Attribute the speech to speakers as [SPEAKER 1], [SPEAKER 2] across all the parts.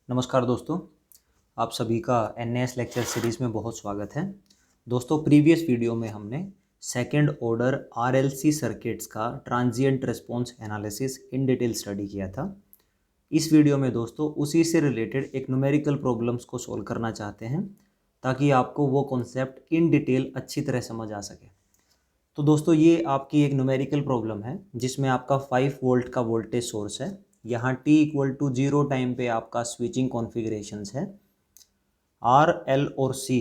[SPEAKER 1] नमस्कार दोस्तों, आप सभी का एनएएस लेक्चर सीरीज़ में बहुत स्वागत है। दोस्तों, प्रीवियस वीडियो में हमने सेकंड ऑर्डर आरएलसी सर्किट्स का transient response analysis in detail study किया था। इस वीडियो में दोस्तों उसी से रिलेटेड एक न्यूमेरिकल प्रॉब्लम्स को सॉल्व करना चाहते हैं ताकि आपको वो कॉन्सेप्ट इन डिटेल अच्छी तरह समझ आ सके। तो दोस्तों, ये आपकी एक न्यूमेरिकल प्रॉब्लम है जिसमें आपका 5 वोल्ट का वोल्टेज सोर्स है। यहाँ t इक्वल टू 0 टाइम पे आपका स्विचिंग कॉन्फ़िगरेशंस है। R, L और C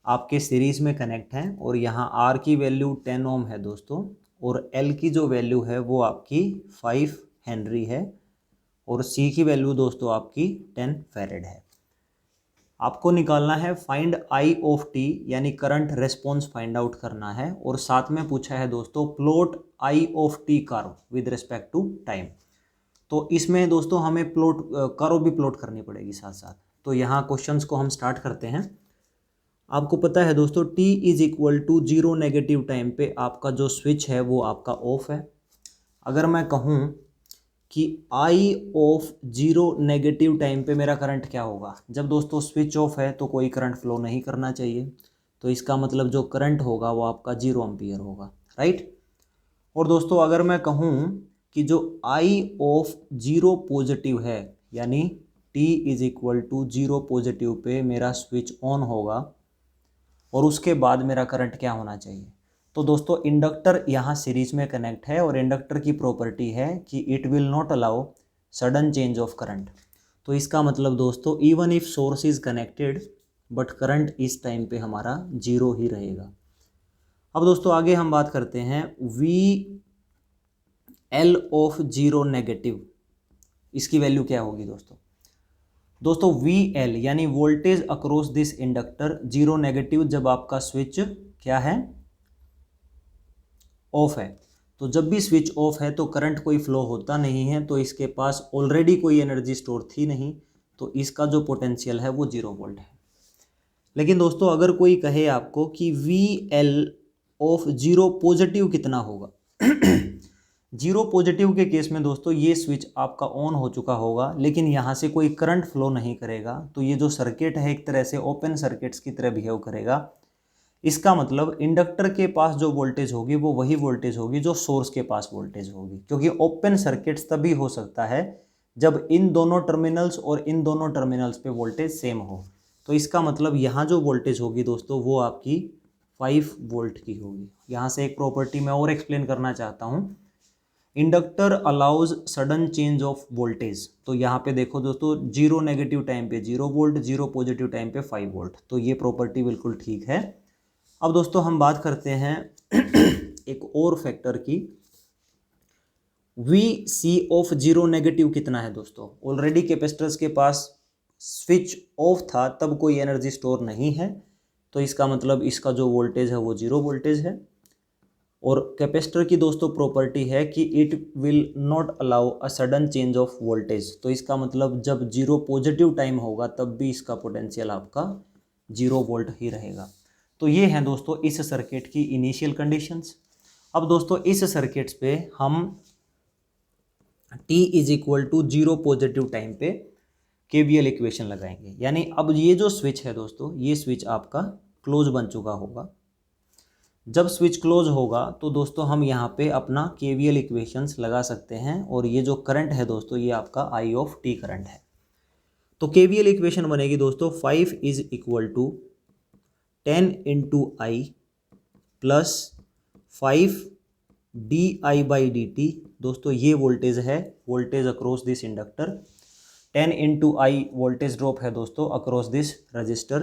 [SPEAKER 1] आपके सीरीज़ में कनेक्ट हैं और यहाँ R की वैल्यू 10 ओम है दोस्तों, और L की जो वैल्यू है वो आपकी 5 हेनरी है, और C की वैल्यू दोस्तों आपकी 10 फैरेड है। आपको निकालना है फाइंड आई ऑफ टी, यानी करंट रेस्पॉन्स फाइंड आउट करना है, और साथ में पूछा है दोस्तों plot I of T curve with respect to time. तो इसमें दोस्तों हमें प्लॉट कर्व भी प्लॉट करनी पड़ेगी साथ साथ। तो यहाँ क्वेश्चंस को हम स्टार्ट करते हैं। आपको पता है दोस्तों t is equal to 0 negative time पे आपका जो स्विच है वो आपका ऑफ है। अगर मैं कहूँ कि आई ऑफ 0 नेगेटिव टाइम पे मेरा करंट क्या होगा, जब दोस्तों स्विच ऑफ है तो कोई करंट फ्लो नहीं करना चाहिए, तो इसका मतलब जो करंट होगा वो आपका 0 एम्पियर होगा, राइट। और दोस्तों अगर मैं कहूँ कि जो आई ऑफ 0 पॉजिटिव है, यानी t is equal to 0 positive पे मेरा स्विच ऑन होगा और उसके बाद मेरा करंट क्या होना चाहिए, तो दोस्तों इंडक्टर यहाँ सीरीज में कनेक्ट है और इंडक्टर की प्रॉपर्टी है कि it will not allow sudden change of current. तो इसका मतलब दोस्तों even if source is connected but current इस टाइम पे हमारा 0 ही रहेगा। अब दोस्तों आगे हम बात करते हैं वी एल ऑफ 0 नेगेटिव, इसकी वैल्यू क्या होगी दोस्तों वी एल यानी voltage across this inductor 0 negative, जब आपका स्विच क्या है, ऑफ है। तो जब भी स्विच ऑफ है तो करंट कोई फ्लो होता नहीं है, तो इसके पास ऑलरेडी कोई एनर्जी स्टोर थी नहीं, तो इसका जो पोटेंशियल है वो 0 वोल्ट है। लेकिन दोस्तों अगर कोई कहे आपको कि वी एल ऑफ 0 पॉजिटिव कितना होगा 0 पॉजिटिव के केस में दोस्तों ये स्विच आपका ऑन हो चुका होगा, लेकिन यहाँ से कोई करंट फ्लो नहीं करेगा, तो ये जो सर्किट है एक तरह से ओपन सर्किट्स की तरह बिहेव करेगा। इसका मतलब इंडक्टर के पास जो वोल्टेज होगी वो वही वोल्टेज होगी जो सोर्स के पास वोल्टेज होगी, क्योंकि ओपन सर्किट्स तभी हो सकता है जब इन दोनों टर्मिनल्स और इन दोनों टर्मिनल्स पे वोल्टेज सेम हो। तो इसका मतलब यहाँ जो वोल्टेज होगी दोस्तों वो आपकी 5 वोल्ट की होगी। यहाँ से एक प्रॉपर्टी मैं और एक्सप्लेन करना चाहता हूँ, inductor allows sudden change of voltage. तो यहाँ पे देखो दोस्तों 0 नेगेटिव टाइम पे 0 वोल्ट, 0 पॉजिटिव टाइम पे 5 वोल्ट, तो ये प्रॉपर्टी बिल्कुल ठीक है। अब दोस्तों हम बात करते हैं एक और फैक्टर की, वी सी ऑफ 0 नेगेटिव कितना है दोस्तों। ऑलरेडी कैपेसिटर्स के पास स्विच ऑफ था तब कोई एनर्जी स्टोर नहीं है, तो इसका मतलब इसका जो वोल्टेज है वो 0 वोल्टेज है। और कैपेसिटर की दोस्तों प्रॉपर्टी है कि it will not allow a sudden change of voltage, तो इसका मतलब जब 0 पॉजिटिव टाइम होगा तब भी इसका पोटेंशियल आपका 0 वोल्ट ही रहेगा। तो ये हैं दोस्तों इस सर्किट की इनिशियल कंडीशंस। अब दोस्तों इस सर्किट्स पे हम t is equal to 0 positive time पे केवीएल इक्वेशन लगाएंगे, यानी अब ये जो स्विच है दोस्तों, ये स्विच आपका क्लोज बन चुका होगा। जब स्विच क्लोज होगा तो दोस्तों हम यहाँ पे अपना केवीएल इक्वेशंस लगा सकते हैं, और ये जो करंट है दोस्तों ये आपका आई ऑफ टी करंट है। तो केवीएल इक्वेशन बनेगी दोस्तों 5 is equal to 10 into I plus 5 D I by D T. दोस्तों ये वोल्टेज है, voltage across this inductor. 10 into I voltage drop है दोस्तों अक्रॉस दिस रजिस्टर,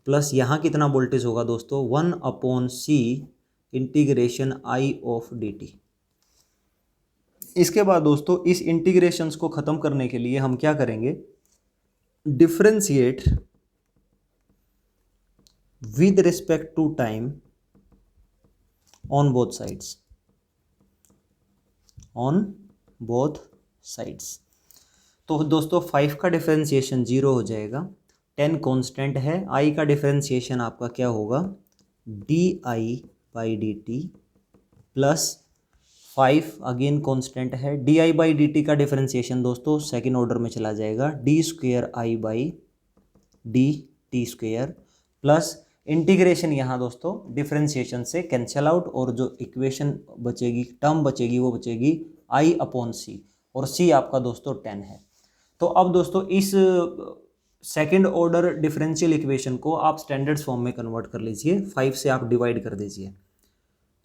[SPEAKER 1] प्लस यहाँ कितना वोल्टेज होगा दोस्तों 1 upon C integration I of D T. इसके बाद दोस्तों इस इंटीग्रेशंस को ख़त्म करने के लिए हम क्या करेंगे, differentiate with respect to time on both sides, on both sides। तो दोस्तों 5 का डिफरेंशिएशन 0 हो जाएगा, 10 कांस्टेंट है, i का डिफरेंशिएशन आपका क्या होगा D I by D T plus 5 again constant है। D I by D T का डिफरेंशिएशन दोस्तों सेकेंड ऑर्डर में चला जाएगा, D square I by D T square plus integration यहाँ दोस्तों डिफरेंशिएशन से कैंसिल आउट, और जो इक्वेशन बचेगी, टर्म बचेगी, वो बचेगी आई अपॉन सी, और सी आपका दोस्तों 10 है। तो अब दोस्तों इस सेकंड ऑर्डर डिफरेंशियल इक्वेशन को आप स्टैंडर्ड फॉर्म में कन्वर्ट कर लीजिए, 5 से आप डिवाइड कर दीजिए।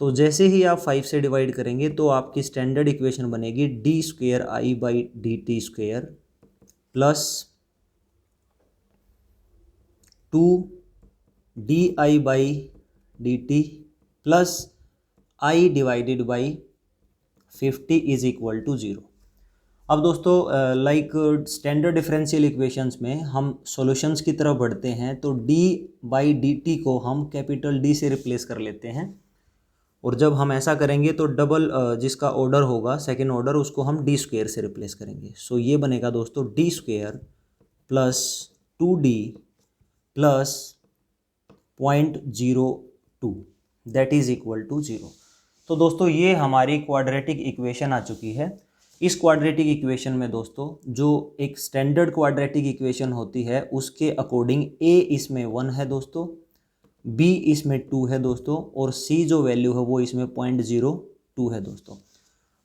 [SPEAKER 1] तो जैसे ही आप 5 से डिवाइड करेंगे तो आपकी स्टैंडर्ड इक्वेशन बनेगी D square I by D T square plus 2 D I by D T plus I divided by 50 is equal to 0। अब दोस्तों लाइक स्टैंडर्ड डिफरेंशियल इक्वेशंस में हम सॉल्यूशंस की तरफ बढ़ते हैं तो d बाई डी टी को हम कैपिटल D से रिप्लेस कर लेते हैं, और जब हम ऐसा करेंगे तो डबल जिसका ऑर्डर होगा सेकेंड ऑर्डर, उसको हम डी स्क्वेयर से रिप्लेस करेंगे। सो ये बनेगा दोस्तों डी स्क्वेयर प्लस 2d प्लस 0.02 दैट इज इक्वल टू 0। तो दोस्तों ये हमारी क्वाड्रेटिक इक्वेशन आ चुकी है। इस क्वाड्रेटिक इक्वेशन में दोस्तों जो एक स्टैंडर्ड क्वाड्रेटिक इक्वेशन होती है उसके अकॉर्डिंग a इसमें 1 है दोस्तों, b इसमें 2 है दोस्तों, और c जो वैल्यू है वो इसमें 0.02 है दोस्तों।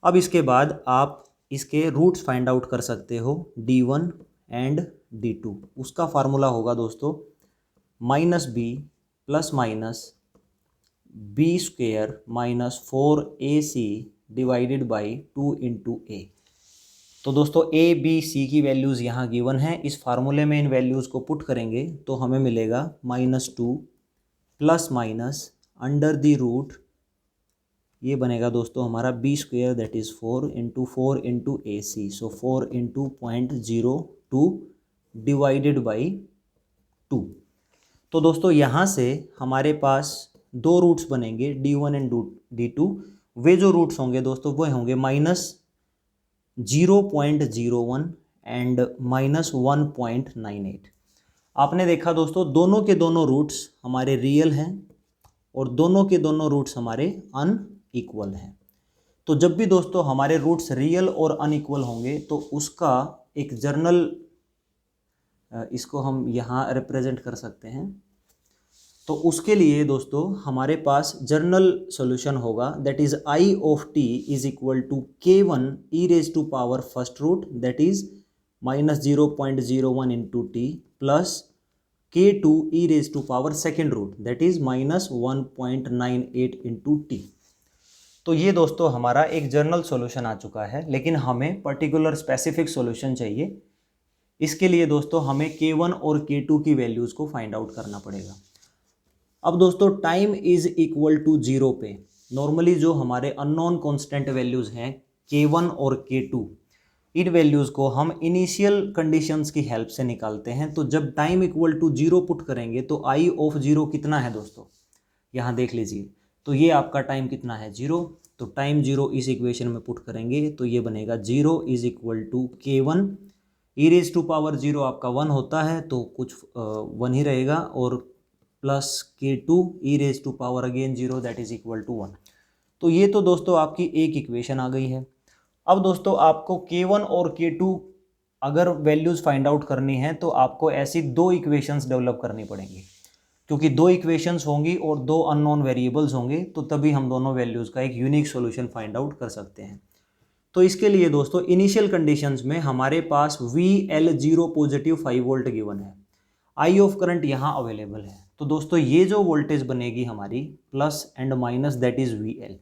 [SPEAKER 1] अब इसके बाद आप इसके रूट्स फाइंड आउट कर सकते हो, d1 एंड d2। उसका फार्मूला होगा दोस्तों -b plus minus B square minus 4ac divided by 2 into A. तो दोस्तों a b c की वैल्यूज़ यहाँ गिवन है, इस फार्मूले में इन वैल्यूज़ को पुट करेंगे तो हमें मिलेगा -2 plus minus under the root, ये बनेगा दोस्तों हमारा B square that is 4 into A C, so 4 into 0.02 divided by 2। तो दोस्तों यहाँ से हमारे पास दो रूट्स बनेंगे d1 एंड d2। वे जो रूट्स होंगे दोस्तों वो होंगे -0.01 एंड -1.98। आपने देखा दोस्तों दोनों के दोनों रूट्स हमारे रियल हैं और दोनों के दोनों रूट्स हमारे अनइक्वल हैं। तो जब भी दोस्तों हमारे रूट्स रियल और अनइक्वल होंगे तो उसका एक जर्नल, इसको हम यहाँ रिप्रेजेंट कर सकते हैं। तो उसके लिए दोस्तों हमारे पास जर्नल सॉल्यूशन होगा that is I of T is equal to k1 e raise to power first root that is -0.01 into T plus k2 e raise to power second root that is -1.98 into T. तो ये दोस्तों हमारा एक journal solution आ चुका है, लेकिन हमें particular specific solution चाहिए। इसके लिए दोस्तों हमें k1 और k2 की वैल्यूज़ को फाइंड आउट करना पड़ेगा। अब दोस्तों टाइम इज इक्वल टू 0 पे नॉर्मली जो हमारे अननोन कांस्टेंट वैल्यूज़ हैं k1 और k2, इन वैल्यूज़ को हम इनिशियल कंडीशंस की हेल्प से निकालते हैं। तो जब टाइम इक्वल टू 0 पुट करेंगे तो आई ऑफ 0 कितना है दोस्तों, यहाँ देख लीजिए। तो ये आपका टाइम कितना है 0, तो टाइम 0 इस इक्वेशन में पुट करेंगे तो ये बनेगा 0 is equal to k1 e raise to power 0 आपका 1 होता है तो कुछ 1 ही रहेगा, और plus k2 e raise to power again 0 that is equal to 1। तो ये तो दोस्तों आपकी एक इक्वेशन आ गई है। अब दोस्तों आपको k1 और k2 अगर वैल्यूज़ फाइंड आउट करनी है तो आपको ऐसी दो इक्वेशंस डेवलप करनी पड़ेंगी, क्योंकि दो इक्वेशंस होंगी और दो अननोन वेरिएबल्स होंगे, तो तभी हम दोनों वैल्यूज़ का एक यूनिक सॉल्यूशन फाइंड आउट कर सकते हैं। तो इसके लिए दोस्तों इनिशियल कंडीशंस में हमारे पास VL0 पॉजिटिव 5 वोल्ट गिवन है, आई ऑफ करंट यहाँ अवेलेबल है। तो दोस्तों ये जो वोल्टेज बनेगी हमारी plus and minus that is VL,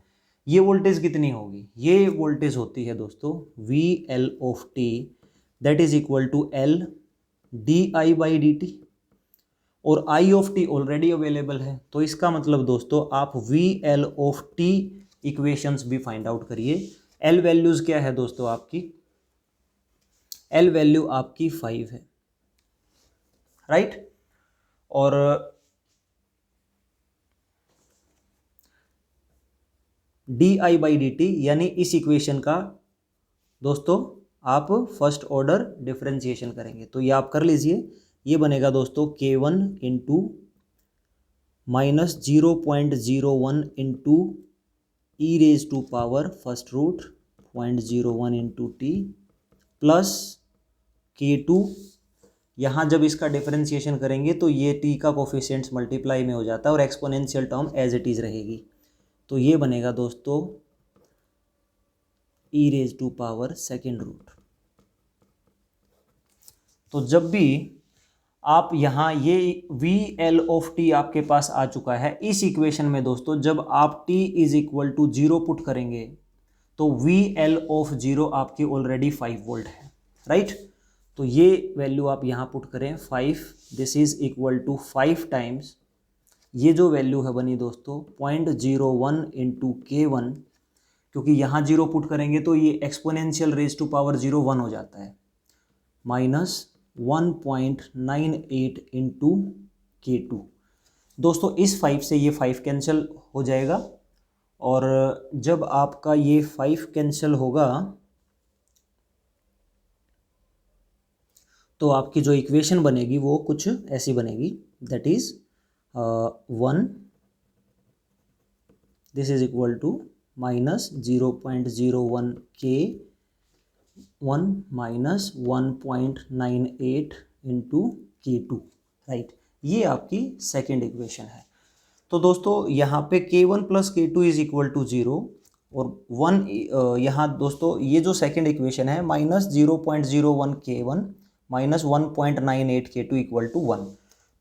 [SPEAKER 1] ये वोल्टेज कितनी होगी, ये वोल्टेज होती है दोस्तों VL of T that is equal to L di by D T, और I of T already available है। तो इसका मतलब दोस्तों आप VL ऑफ टी इक्वेशंस भी फाइंड आउट करिए। L वैल्यूज क्या है दोस्तों आपकी, L वैल्यू आपकी 5 है, राइट। और di बाई डी टी यानी इस इक्वेशन का दोस्तों आप फर्स्ट ऑर्डर डिफरेंशिएशन करेंगे तो ये आप कर लीजिए। ये बनेगा दोस्तों k1 into -0.01 into E raise to power first root 0.01 into T plus K2। यहाँ जब इसका डिफरेंशिएशन करेंगे तो ये टी का कोफिशिएंट्स मल्टीप्लाई में हो जाता है और exponential term as it is रहेगी। तो ये बनेगा दोस्तों E raise to power second root. तो जब भी आप यहाँ ये वी एल ऑफ टी आपके पास आ चुका है इस इक्वेशन में दोस्तों, जब आप t is equal to 0 put करेंगे तो वी एल ऑफ 0 आपकी ऑलरेडी 5 वोल्ट है, राइट। तो ये वैल्यू आप यहाँ पुट करें 5, this is equal to 5 times ये जो वैल्यू है बनी दोस्तों 0.01 इंटू K1, क्योंकि यहाँ 0 पुट करेंगे तो ये एक्सपोनेंशियल रेज टू पावर 0 1 हो जाता है, माइनस 1.98 इंटू K2। दोस्तों इस 5 से ये 5 कैंसिल हो जाएगा और जब आपका ये 5 कैंसिल होगा तो आपकी जो इक्वेशन बनेगी वो कुछ ऐसी बनेगी, that is 1 this is equal to minus 0.01 K1 minus 1.98 into K2, right. ये आपकी सेकेंड इक्वेशन है। तो दोस्तों यहाँ पे K1 plus K2 is equal to 0 और 1 यहाँ दोस्तों ये जो सेकेंड इक्वेशन है minus 0.01 K1 minus 1.98 K2 equal to 1।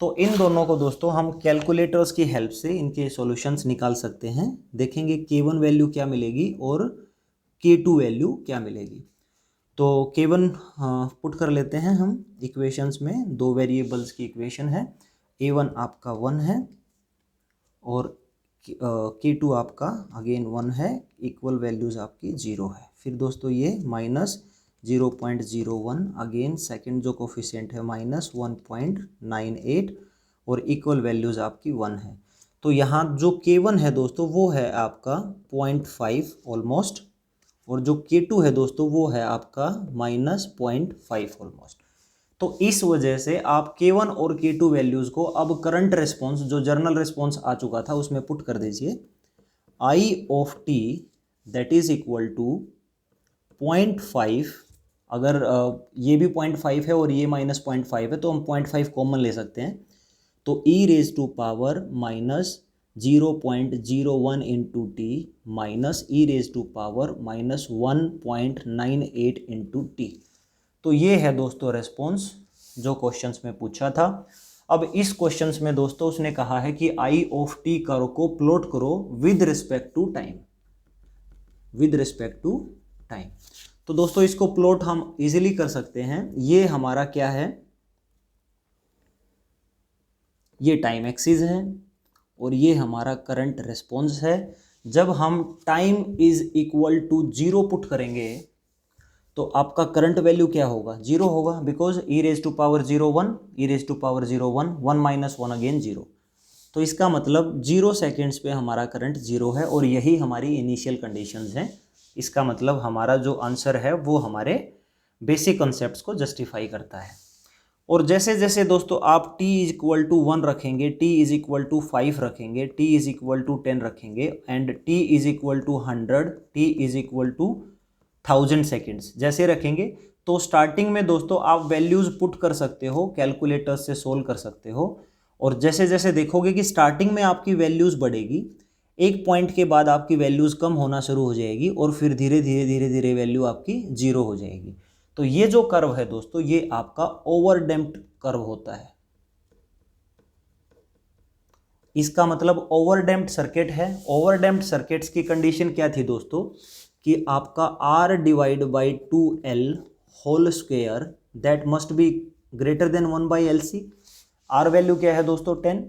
[SPEAKER 1] तो इन दोनों को दोस्तों हम कैलकुलेटर्स की हेल्प से इनके सॉल्यूशंस निकाल सकते हैं। देखेंगे K1 वैल्यू क्या मिलेगी और K2 वैल्यू क्या मिलेगी। तो K1 पुट कर लेते हैं हम इक्वेशंस में, दो वेरिएबल्स की इक्वेशन है, A1 आपका 1 है और K2 आपका अगेन 1 है, इक्वल वैल्यूज़ आपकी 0 है। फिर दोस्तों ये माइनस 0.01 अगेन सेकंड जो कोफिशिएंट है माइनस 1.98 और इक्वल वैल्यूज़ आपकी 1 है। तो यहाँ जो K1 है दोस्तों वो है आपका 0.5 ऑलमोस्ट और जो K2 है दोस्तों वो है आपका माइनस 0.5 ऑलमोस्ट। तो इस वजह से आप K1 और K2 वैल्यूज़ को अब करंट रिस्पॉन्स जो जर्नल रिस्पॉन्स आ चुका था उसमें पुट कर दीजिए। I of t that is equal to 0.5, अगर ये भी 0.5 है और ये माइनस 0.5 है तो हम 0.5 कॉमन ले सकते हैं। तो e raise to power minus 0.01 into T minus E raise to power minus 1.98 into T. तो ये है दोस्तों रेस्पॉन्स जो क्वेश्चंस में पूछा था। अब इस क्वेश्चंस में दोस्तों उसने कहा है कि आई ऑफ टी कर्व को प्लॉट करो with respect to time, with respect to time. तो दोस्तों इसको प्लॉट हम इजीली कर सकते हैं। ये हमारा क्या है, ये टाइम एक्सिस है और ये हमारा करंट रिस्पॉन्स है। जब हम time is equal to 0 put करेंगे तो आपका करंट वैल्यू क्या होगा, 0 होगा, because E raise to power 0 1, E raise to power 0 1, 1 minus 1 again 0। तो इसका मतलब 0 सेकेंड्स पे हमारा करंट 0 है और यही हमारी इनिशियल कंडीशंस हैं। इसका मतलब हमारा जो आंसर है वो हमारे बेसिक कॉन्सेप्ट्स को जस्टिफाई करता है। और जैसे जैसे दोस्तों आप t इज इक्वल टू 1 रखेंगे, t इज इक्वल टू 5 रखेंगे, t इज इक्वल टू 10 रखेंगे and t is equal to 100, t is equal to 1000 seconds जैसे रखेंगे तो स्टार्टिंग में दोस्तों आप वैल्यूज़ पुट कर सकते हो, कैलकुलेटर्स से सोल्व कर सकते हो। और जैसे जैसे देखोगे कि स्टार्टिंग में आपकी वैल्यूज़ बढ़ेगी, एक पॉइंट के बाद आपकी वैल्यूज़ कम होना शुरू हो जाएगी और फिर धीरे धीरे धीरे धीरे वैल्यू आपकी 0 हो जाएगी। तो ये जो कर्व है दोस्तों ये आपका ओवरडैम्प्ड कर्व होता है। इसका मतलब ओवरडैम्प्ड सर्किट है। ओवरडैम्प्ड सर्किट्स की कंडीशन क्या थी दोस्तों कि आपका R divide by 2L whole square that must be greater than 1/LC। R value क्या है दोस्तों 10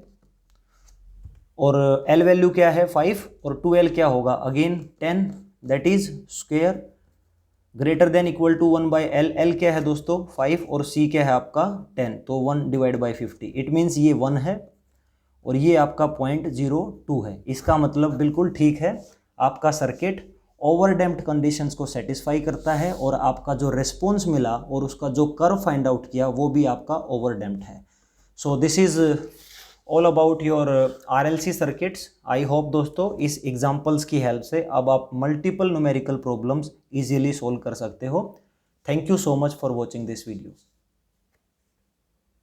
[SPEAKER 1] और L वैल्यू क्या है 5 और 2L क्या होगा again 10 that is square greater than equal to 1/L। L क्या है दोस्तों 5 और C क्या है आपका 10, तो 1 डिवाइड बाई 50। इट मीन्स ये 1 है और ये आपका 0.02 है। इसका मतलब बिल्कुल ठीक है, आपका सर्किट ओवरडैम्प्ड कंडीशंस को सेटिस्फाई करता है और आपका जो रिस्पॉन्स मिला और उसका जो कर्व फाइंड आउट किया वो भी आपका ओवरडैम्प्ड है। So this is all about your RLC circuits. I hope दोस्तों इस एग्जाम्पल्स की हेल्प से अब आप multiple numerical problems easily solve कर सकते हो। Thank you so much for watching this video.